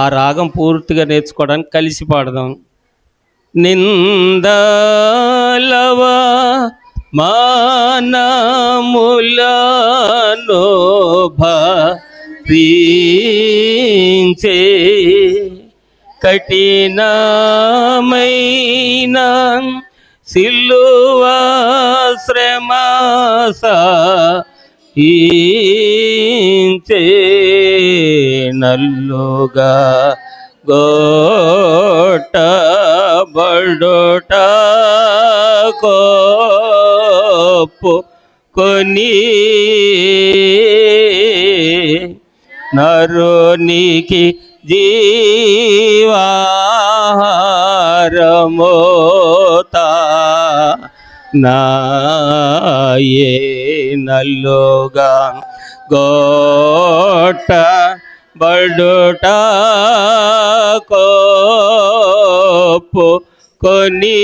ఆ రాగం పూర్తిగా నేర్చుకోవడానికి కలిసి పాడదాం. నిందలవా మానములను భరించే కఠినమైన సిలువ శ్రమ సహించే నల్లుగా గొట్టబడుట కోపు కొని నరునికి జీవాహారమోతా నాయే నల్లుగా గొట్ట బడుట కోపు కొని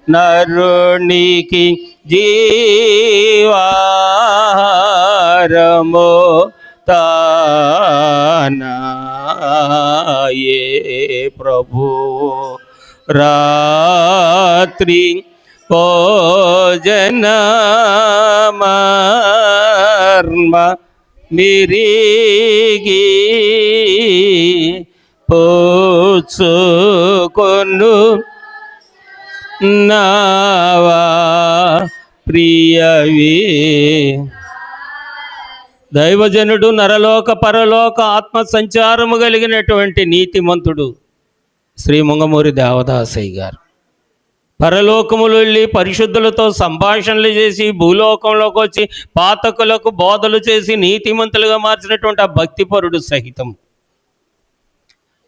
నరునికి జీవాహారమో తానాయే ప్రభు. రాత్రి భోజనమర్మ మిరిగి పోచుకొను నావా ప్రియవి. దైవజనుడు నరలోక పరలోక ఆత్మ సంచారము కలిగినటువంటి నీతిమంతుడు శ్రీ ముంగమూరి దేవదాసయ్య గారు పరలోకములు వెళ్ళి పరిశుద్ధులతో సంభాషణలు చేసి భూలోకంలోకి వచ్చి పాతకులకు బోధలు చేసి నీతిమంతులుగా మార్చినటువంటి ఆ భక్తిపరుడు సహితం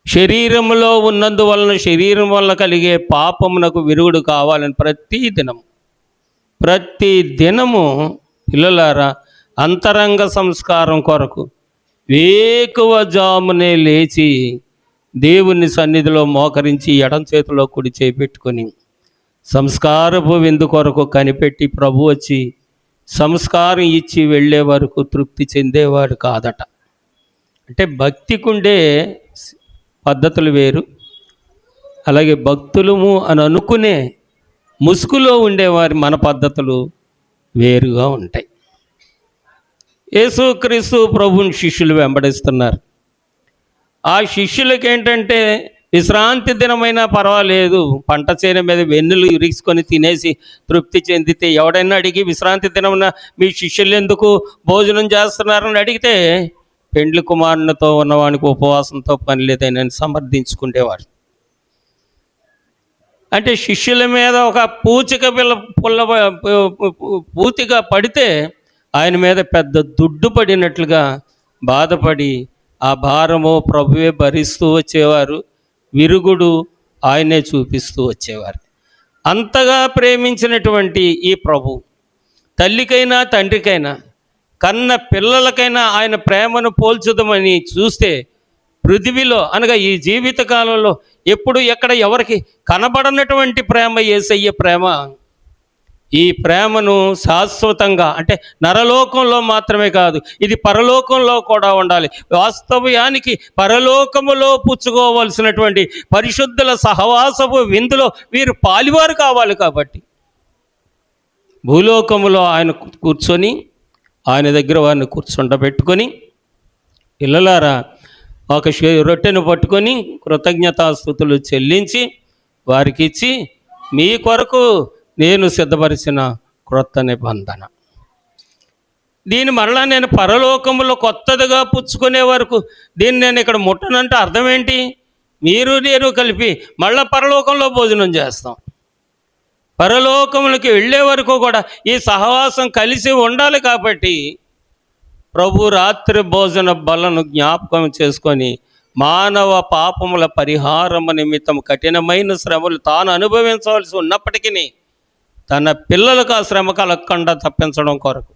శరీరములో ఉన్నందువలన శరీరం వల్ల కలిగే పాపమునకు విరుగుడు కావాలని ప్రతి దినము పిల్లలారా అంతరంగ సంస్కారం కొరకు వేకువజామునే లేచి దేవుని సన్నిధిలో మోకరించి ఎడం చేతిలో కుడి చేపెట్టుకొని సంస్కారపు విందు కొరకు కనిపెట్టి ప్రభు వచ్చి సంస్కారం ఇచ్చి వెళ్ళే వరకు తృప్తి చెందేవాడు కాదట. అంటే భక్తికుండే పద్ధతులు వేరు, అలాగే భక్తులము అని అనుకునే ముసుగులో ఉండేవారి మన పద్ధతులు వేరుగా ఉంటాయి. యేసుక్రీస్తు ప్రభువుని శిష్యులు వెంబడిస్తున్నారు. ఆ శిష్యులకి ఏంటంటే విశ్రాంతి దినమైనా పర్వాలేదు, పంట చేను మీద వెన్నులు ఇరిసుకొని తినేసి తృప్తి చెందితే, ఎవడైనా అడిగి విశ్రాంతి దినమున మీ శిష్యులు ఎందుకు భోజనం చేస్తున్నారని అడిగితే పెండ్లి కుమారునితో ఉన్నవానికి ఉపవాసంతో పని లేదని సమర్థించుకునేవారు. అంటే శిష్యుల మీద ఒక పూతిగా పడితే ఆయన మీద పెద్ద దుడ్డు పడినట్లుగా బాధపడి ఆ భారము ప్రభువే భరిస్తూ వచ్చేవారు, విరుగుడు ఆయనే చూపిస్తూ వచ్చేవారు. అంతగా ప్రేమించినటువంటి ఈ ప్రభు తల్లికైనా తండ్రికైనా కన్న పిల్లలకైనా ఆయన ప్రేమను పోల్చుదామని చూస్తే పృథివిలో అనగా ఈ జీవిత కాలంలో ఎప్పుడు ఎక్కడ ఎవరికి కనబడనటువంటి ప్రేమ యేసయ్య ప్రేమ. ఈ ప్రేమను శాశ్వతంగా అంటే నరలోకంలో మాత్రమే కాదు, ఇది పరలోకంలో కూడా ఉండాలి. వాస్తవానికి పరలోకములో పుచ్చుకోవలసినటువంటి పరిశుద్ధుల సహవాసపు విందులో వీరు పాలివారు కావాలి. కాబట్టి భూలోకములో ఆయన కూర్చొని ఆయన దగ్గర వారిని కూర్చుండబెట్టుకొని, పిల్లలారా ఒక రొట్టెను పట్టుకొని కృతజ్ఞతాస్తుతులు చెల్లించి వారికి ఇచ్చి, మీ కొరకు నేను సిద్ధపరిచిన క్రొత్త నిబంధన, దీన్ని మరలా నేను పరలోకములో కొత్తదిగా పుచ్చుకునే వరకు దీన్ని నేను ఇక్కడ ముట్టనంటే అర్థం ఏంటి? మీరు నేను కలిపి మళ్ళా పరలోకంలో భోజనం చేస్తాం. పరలోకములకి వెళ్ళే వరకు కూడా ఈ సహవాసం కలిసి ఉండాలి. కాబట్టి ప్రభు రాత్రి భోజన బలను జ్ఞాపకం చేసుకొని మానవ పాపముల పరిహారము నిమిత్తం కఠినమైన శ్రమలు తాను అనుభవించవలసి ఉన్నప్పటికీ తన పిల్లలకు ఆ శ్రమ కలగకుండా తప్పించడం కొరకు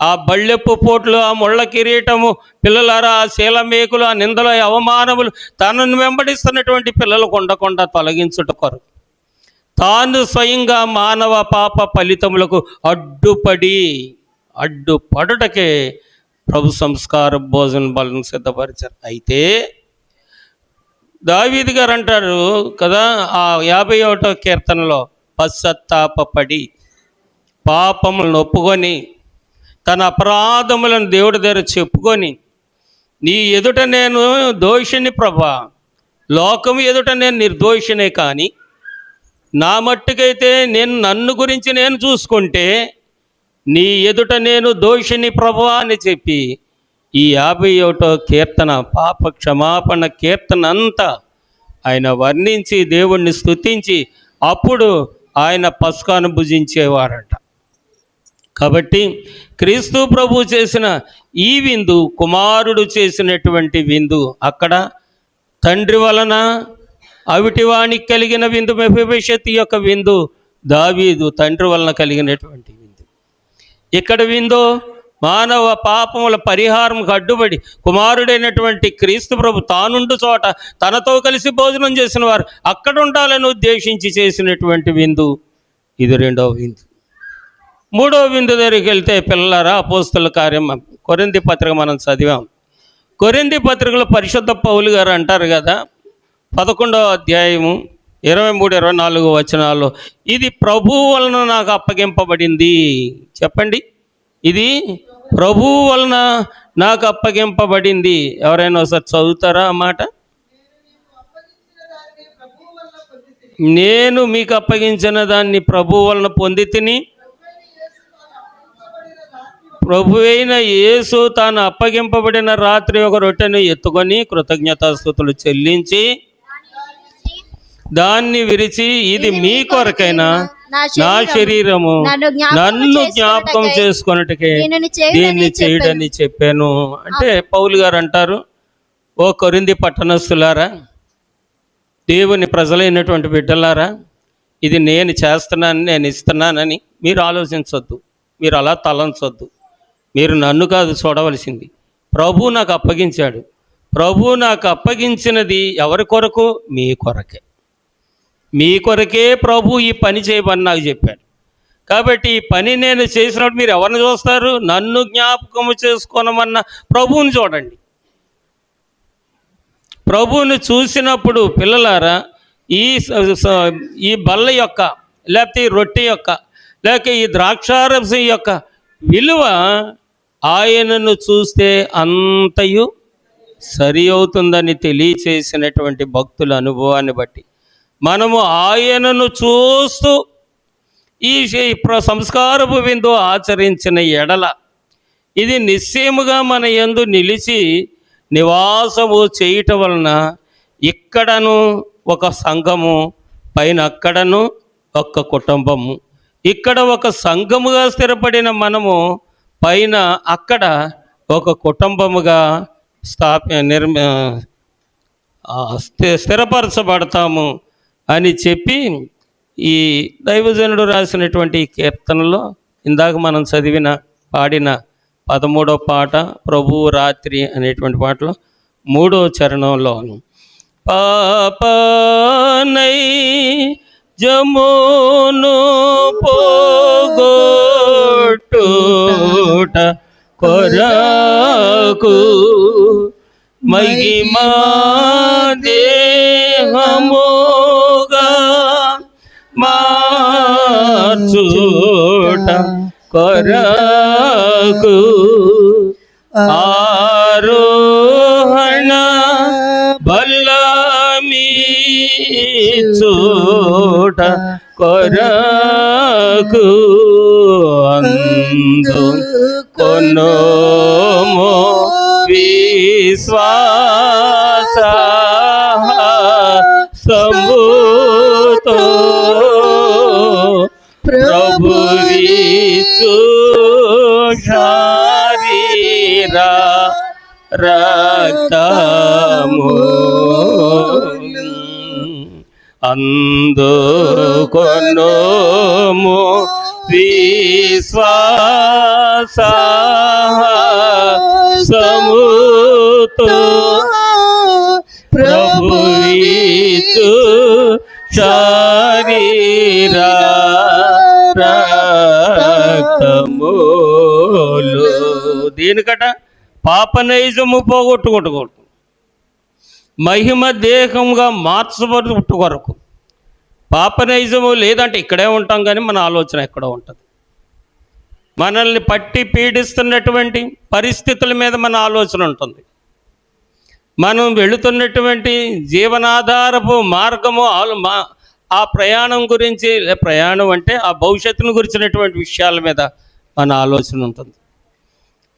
ఆ బళ్ళెప్పు పోట్లు, ఆ ముళ్ళ కిరీటము, పిల్లలారా ఆ శీలమేకులు, ఆ నిందలు, అవమానములు తనను వెంబడిస్తున్నటువంటి పిల్లలకు ఉండకుండా తొలగించుట కొరకు తాను స్వయంగా మానవ పాప ఫలితములకు అడ్డుపడుటకే ప్రభు సంస్కార భోజన బలను సిద్ధపరిచారు. అయితే దావీదు గారు అంటారు కదా, ఆ 51వ కీర్తనలో, పశ్చాత్తాపడి పాపములను ఒప్పుకొని తన అపరాధములను దేవుడి దగ్గర చెప్పుకొని, నీ ఎదుట నేను దోషిని ప్రభా, లోకం ఎదుట నేను నిర్దోషినే, కానీ నా మట్టుకైతే నన్ను గురించి నేను చూసుకుంటే నీ ఎదుట నేను దోషిని ప్రభువా అని చెప్పి ఈ 51వ కీర్తన పాప క్షమాపణ కీర్తన అంతా ఆయన వర్ణించి దేవుణ్ణి స్తుతించి అప్పుడు ఆయన పస్కాను భుజించేవారట. కాబట్టి క్రీస్తు ప్రభు చేసిన ఈ విందు కుమారుడు చేసినటువంటి విందు. అక్కడ తండ్రి వలన అవిటివానికి కలిగిన విందు, మెఫీబోషెతు యొక్క విందు దావీదు తండ్రి వలన కలిగినటువంటి విందు. ఇక్కడ విందో మానవ పాపముల పరిహారంకు అడ్డుపడి కుమారుడైనటువంటి క్రీస్తు ప్రభు తానుండు చోట తనతో కలిసి భోజనం చేసిన వారు అక్కడ ఉండాలని ఉద్దేశించి చేసినటువంటి విందు. ఇది 2వ విందు. 3వ విందు దగ్గరికి వెళ్తే, పిల్లలారా, అపోస్తలుల కార్యం కొరింథీ పత్రిక మనం చదివాం. కొరింథీ పత్రికలో పరిశుద్ధ పౌలు గారు అంటారు కదా, 11వ అధ్యాయము 23-24 వచనాల్లో, ఇది ప్రభువు వలన నాకు అప్పగింపబడింది. చెప్పండి, ఇది ప్రభువు వలన నాకు అప్పగింపబడింది. ఎవరైనా ఒకసారి చదువుతారా ఆ మాట? నేను మీకు అప్పగించిన దాన్ని ప్రభువు వలన పొంది తిని, ప్రభువైన యేసు తాను అప్పగింపబడిన రాత్రి ఒక రొట్టెను ఎత్తుకొని కృతజ్ఞతాస్తుతులు చెల్లించి దాన్ని విరిచి, ఇది మీ కొరకైనా నా శరీరము, నన్ను జ్ఞాపకం చేసుకొనుటకే దీన్ని చేయడని చెప్పాను. అంటే పౌలు గారు అంటారు, ఓ కొరింథీ పట్టణస్థులారా, దేవుని ప్రజలైనటువంటి బిడ్డలారా, ఇది నేను చేస్తున్నానని, నేను ఇస్తున్నానని మీరు ఆలోచించొద్దు, మీరు అలా తలంచొద్దు. మీరు నన్ను కాదు చూడవలసింది, ప్రభు నాకు అప్పగించాడు. ప్రభు నాకు అప్పగించినది ఎవరి కొరకు? మీ కొరకే. మీ కొరకే ప్రభు ఈ పని చేయమని నాకు చెప్పాడు. కాబట్టి ఈ పని నేను చేసినప్పుడు మీరు ఎవరిని చూస్తారు? నన్ను జ్ఞాపకము చేసుకోనమన్న ప్రభువుని చూడండి. ప్రభువుని చూసినప్పుడు పిల్లలారా, ఈ బల్ల యొక్క, లేకపోతే ఈ రొట్టె యొక్క, లేక ఈ ద్రాక్షారసం యొక్క విలువ ఆయనను చూస్తే అంతయు సరి అవుతుందని తెలియచేసినటువంటి భక్తుల అనుభవాన్ని బట్టి మనము ఆయనను చూస్తూ ఈ సంస్కారపు విందు ఆచరించిన ఎడల ఇది నిశ్చయముగా మన యందు నిలిచి నివాసము చేయటం వలన ఇక్కడను ఒక సంఘము, పైన అక్కడను ఒక కుటుంబము, ఇక్కడ ఒక సంఘముగా స్థిరపడిన మనము పైన అక్కడ ఒక కుటుంబముగా స్థిరపరచబడతాము అని చెప్పి ఈ దైవజనుడు రాసినటువంటి కీర్తనలో ఇందాక మనం పాడిన 13వ పాట ప్రభువు రాత్రి అనేటువంటి పాటలో 3వ చరణంలో పాపనై జమును పోగొట్టుట కొరకు మహిమా దేహముగా మార్చుట కొరకు ఆరోహణ బలమీచుట కొరకు అందుకొనుము విశ్వాస సముతో ప్రభువిచు శరీరా రక్తము అందుకొనుము విశ్వాస సముతో ప్రభువిచు శరీరా రక్తములు. దీనికట పాపనైజము పోగొట్టుకోకూడదు, మహిమ దేహంగా మార్చబడుట కొరకు. పాపనైజము లేదంటే ఇక్కడే ఉంటాం, కానీ మన ఆలోచన ఎక్కడో ఉంటుంది. మనల్ని పట్టి పీడిస్తున్నటువంటి పరిస్థితుల మీద మన ఆలోచన ఉంటుంది. మనం వెళుతున్నటువంటి జీవనాధారపు మార్గము, ఆ ప్రయాణం గురించి, ప్రయాణం అంటే ఆ భవిష్యత్తును గురించినటువంటి విషయాల మీద మన ఆలోచన ఉంటుంది.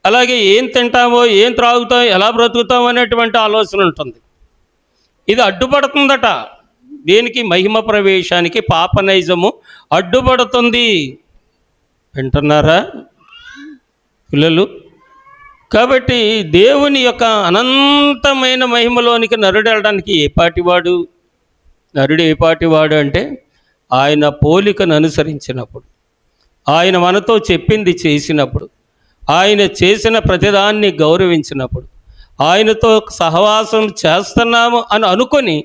అలాగే ఏం తింటామో, ఏం త్రాగుతామో, ఎలా బ్రతుకుతామో అనేటువంటి ఆలోచన ఉంటుంది. ఇది అడ్డుపడుతుందట దేనికి? మహిమ ప్రవేశానికి పాపనైజము అడ్డుపడుతుంది. వింటున్నారా పిల్లలు? కాబట్టి దేవుని యొక్క అనంతమైన మహిమలోనికి నరుడు వెళ్ళడానికి నరుడు ఏ పాటివాడు అంటే ఆయన పోలికను అనుసరించినప్పుడు, ఆయన మనతో చెప్పింది చేసినప్పుడు, ఆయన చేసిన ప్రతిదాన్ని గౌరవించినప్పుడు, ఆయనతో సహవాసం చేస్తున్నాము అని అనుకొని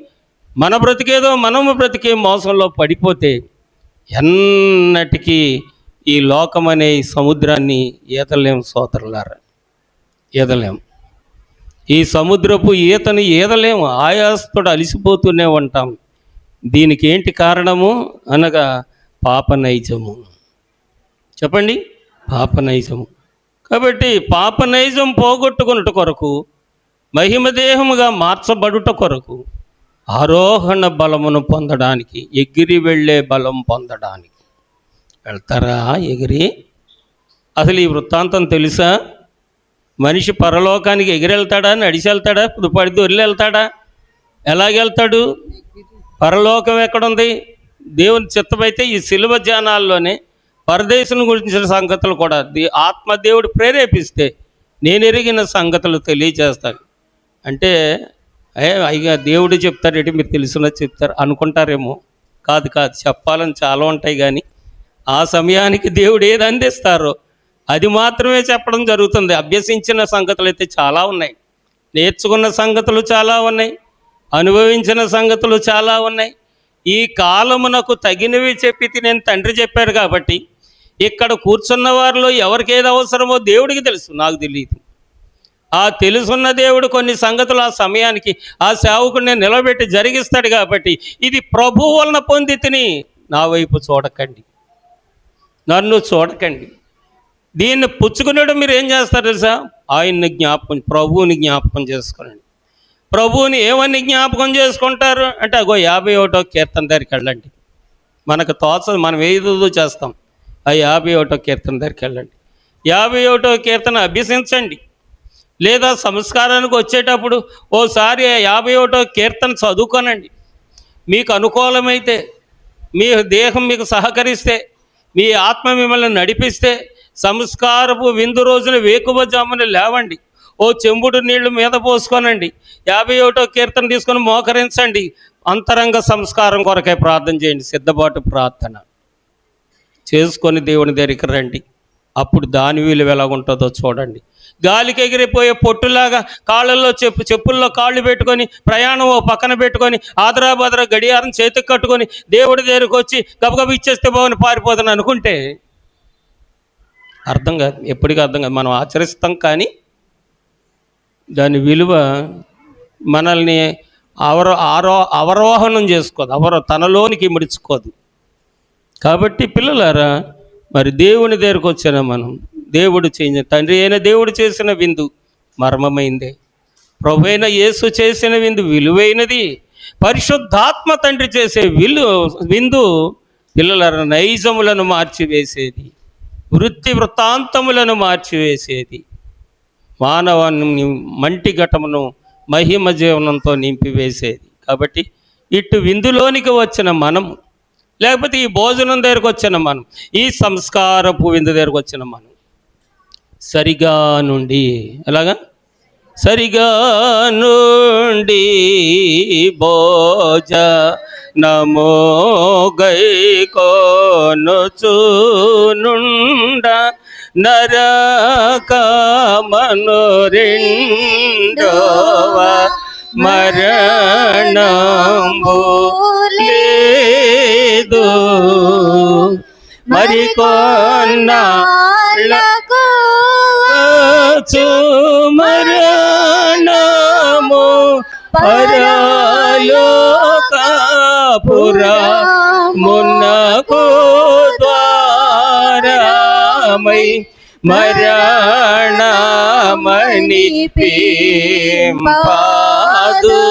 మన బ్రతికేదో మనము బ్రతికే మోసంలో పడిపోతే ఎన్నటికీ ఈ లోకమనే సముద్రాన్ని ఈదలేం సోదరులారా, ఈదలేం. ఈ సముద్రపు ఈతను ఈదలేము, ఆయాసతోడు అలిసిపోతూనే ఉంటాం. దీనికి ఏంటి కారణము అనగా పాపనైజము. చెప్పండి, పాపనైజము. కాబట్టి పాపనైజం పోగొట్టుకున్నట కొరకు, మహిమదేహముగా మార్చబడుట కొరకు, ఆరోహణ బలమును పొందడానికి, ఎగిరి వెళ్ళే బలం పొందడానికి వెళ్తారా? ఎగిరి అసలు ఈ వృత్తాంతం తెలుసా? మనిషి పరలోకానికి ఎగిరెళ్తాడా, నడిచి వెళ్తాడా, పుదుపడి దొరికి వెళ్తాడా? ఎలాగెళ్తాడు? పరలోకం ఎక్కడుంది? దేవుని చిత్తమైతే ఈ శిలువ ధ్యానాల్లోనే పరదేశం గురించిన సంగతులు కూడా ఆత్మదేవుడు ప్రేరేపిస్తే నేను ఎరిగిన సంగతులు తెలియజేస్తాను. అంటే అయ్యా దేవుడు చెప్తారేంటి, మీరు తెలుసున్నది చెప్తారు అనుకుంటారేమో. కాదు, చెప్పాలని చాలా ఉంటాయి, కానీ ఆ సమయానికి దేవుడు ఏది అందిస్తారో అది మాత్రమే చెప్పడం జరుగుతుంది. అభ్యసించిన సంగతులు అయితే చాలా ఉన్నాయి, నేర్చుకున్న సంగతులు చాలా ఉన్నాయి, అనుభవించిన సంగతులు చాలా ఉన్నాయి. ఈ కాలమునకు తగినవి చెప్పి నేను తండ్రి చెప్పారు కాబట్టి ఇక్కడ కూర్చున్న వారిలో ఎవరికి ఏది అవసరమో దేవుడికి తెలుసు, నాకు తెలియదు. ఆ తెలుసున్న దేవుడు కొన్ని సంగతులు ఆ సమయానికి ఆ సేవకుడిని నిలబెట్టి జరిగిస్తాడు. కాబట్టి ఇది ప్రభు వలన పొంది తిని, నా వైపు చూడకండి, నన్ను చూడకండి. దీన్ని పుచ్చుకునేటప్పుడు మీరు ఏం చేస్తారు తెలుసా? ఆయన్ని జ్ఞాపకం, ప్రభువుని జ్ఞాపకం చేసుకోండి. ప్రభువుని ఏమని జ్ఞాపకం చేసుకుంటారు అంటే, అగో 51వ కీర్తన దగ్గరికి వెళ్ళండి. మనకు తోచదు, మనం ఏదో చేస్తాం. ఆ 51వ కీర్తన దగ్గరికి వెళ్ళండి. 51వ కీర్తన అభ్యసించండి. లేదా సంస్కారానికి వచ్చేటప్పుడు ఓసారి 51వ కీర్తన చదువుకోనండి. మీకు అనుకూలమైతే, మీ దేహం మీకు సహకరిస్తే, మీ ఆత్మ మిమ్మల్ని నడిపిస్తే, సంస్కారపు విందు రోజున వేకువజామున లేవండి. ఓ చెంబుడు నీళ్లు మీద పోసుకోనండి. 51వ కీర్తన తీసుకొని మోకరించండి. అంతరంగ సంస్కారం కొరకై ప్రార్థన చేయండి. సిద్ధపాటు ప్రార్థన చేసుకొని దేవుని దగ్గరికి రండి. అప్పుడు దాని విలువ ఎలా ఉంటుందో చూడండి. గాలికి ఎగిరిపోయే పొట్టులాగా కాళ్ళల్లో చెప్పుల్లో కాళ్ళు పెట్టుకొని, ప్రయాణం ఓ పక్కన పెట్టుకొని, ఆదరాబాదరా గడియారం చేతికి కట్టుకొని దేవుడి దగ్గరికి వచ్చి గబగబ ఇచ్చేస్తే బాగుని పారిపోతాను అనుకుంటే అర్థం కాదు, ఎప్పటికీ అర్థం కాదు. మనం ఆచరిస్తాం కానీ దాని విలువ మనల్ని అవరోహణం చేసుకోదు, తనలోనికి ముడుచుకోదు. కాబట్టి పిల్లలారా, మరి దేవుని దగ్గరకు వచ్చానా మనం? దేవుడు తండ్రి అయిన దేవుడు చేసిన విందు మర్మమైందే, ప్రభు అయిన యేసు చేసిన విందు విలువైనది, పరిశుద్ధాత్మ తండ్రి చేసే విందు పిల్లలారా నైజములను మార్చివేసేది, వృత్తి వృత్తాంతములను మార్చివేసేది, మానవాన్ని మంటి ఘటమును మహిమ జీవనంతో నింపివేసేది. కాబట్టి ఇటు విందులోనికి వచ్చిన మనం, లేకపోతే ఈ భోజనం దగ్గరకు వచ్చిన మనం, ఈ సంస్కారపు విందు దగ్గరకు వచ్చిన మనం సరిగా నుండి, అలాగా సరిగా నుండి భోజనమో గైకొనుచునుండ నరకమను రెండవ మరణంబు లేదు, మరికొన్నాళ్ళకు మరణము పరలోకపురమునకు ద్వారమై మరణమని పింపాదు.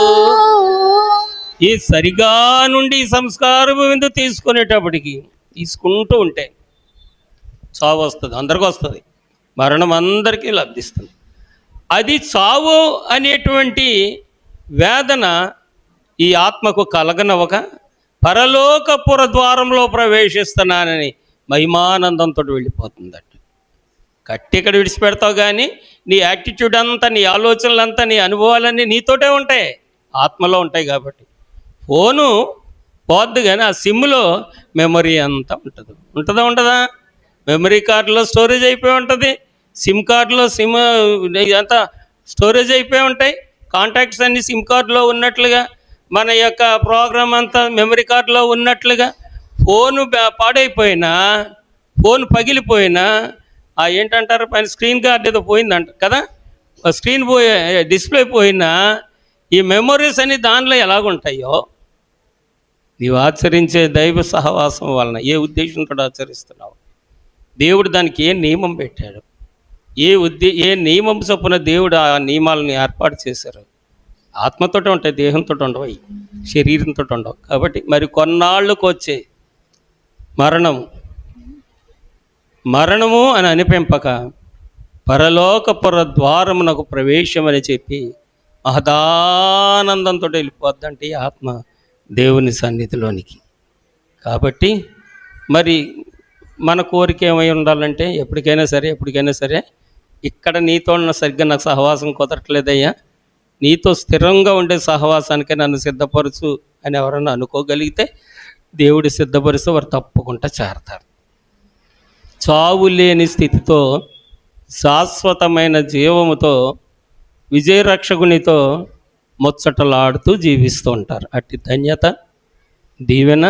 ఈ సరిగా నుండి సంస్కారము విందు తీసుకునేటప్పటికి తీసుకుంటూ ఉంటే చావు వస్తుంది, అందరికీ వస్తుంది, మరణం అందరికీ లభిస్తుంది. అది చావు అనేటువంటి వేదన ఈ ఆత్మకు కలగనవక పరలోకపుర ద్వారంలో ప్రవేశిస్తున్నానని మహిమానందంతో వెళ్ళిపోతుందట. కట్టి ఇక్కడ విడిచిపెడతావు కానీ నీ యాటిట్యూడ్ అంతా, నీ ఆలోచనలంతా, నీ అనుభవాలన్నీ నీతోటే ఉంటాయి, ఆత్మలో ఉంటాయి. కాబట్టి ఫోను పోద్దు కానీ ఆ సిమ్లో మెమరీ అంతా ఉంటుందా ఉండదా? మెమరీ కార్డులో స్టోరేజ్ అయిపోయి ఉంటుంది, సిమ్ కార్డులో అంతా స్టోరేజ్ అయిపోయి ఉంటాయి, కాంటాక్ట్స్ అన్నీ సిమ్ కార్డులో ఉన్నట్లుగా, మన యొక్క ప్రోగ్రామ్ అంతా మెమరీ కార్డులో ఉన్నట్లుగా. ఫోను పాడైపోయినా, ఫోన్ పగిలిపోయినా, ఏంటంటారు పైన స్క్రీన్ గార్డ్ ఏదో పోయిందంట కదా, స్క్రీన్ డిస్ప్లే పోయినా ఈ మెమొరీస్ అన్ని దానిలో ఎలాగుంటాయో, నీవు ఆచరించే దైవ సహవాసం వలన ఏ ఉద్దేశంతో ఆచరిస్తున్నావు, దేవుడు దానికి ఏ నియమం పెట్టాడు, ఏ నియమం చొప్పున దేవుడు ఆ నియమాలను ఏర్పాటు చేశారు. ఆత్మతో ఉంటాయి, దేహంతో ఉండవు, శరీరంతో ఉండవు. కాబట్టి మరి కొన్నాళ్ళకు వచ్చే మరణము అని అనిపింపక పరలోకపుర ద్వారమునకు ప్రవేశం అని చెప్పి మహదానందంతో వెళ్ళిపోద్దంటే ఈ ఆత్మ దేవుని సన్నిధిలోనికి. కాబట్టి మరి మన కోరిక ఏమై ఉండాలంటే ఎప్పటికైనా సరే ఇక్కడ నీతో సరిగ్గా నాకు సహవాసం కుదరట్లేదయ్యా, నీతో స్థిరంగా ఉండే సహవాసానికే నన్ను సిద్ధపరచు అని ఎవరన్నా అనుకోగలిగితే దేవుడు సిద్ధపరిస్తే వారు తప్పకుండా చేరతారు. చావు లేని స్థితితో, శాశ్వతమైన జీవముతో, విజయరక్షకునితో ముచ్చటలాడుతూ జీవిస్తూ ఉంటారు. అట్టి ధన్యత, దీవెన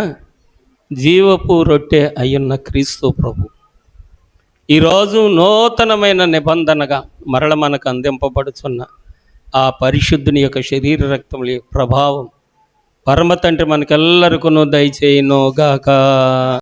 జీవపు రొట్టె అయ్యున్న క్రీస్తు ప్రభు ఈరోజు నూతనమైన నిబంధనగా మరల మనకు అందింపబడుతున్న ఆ పరిశుద్ధుని యొక్క శరీర రక్తముల యొక్క ప్రభావం పరమ తండ్రి మనకెల్లరికూ దయచేయును గాక.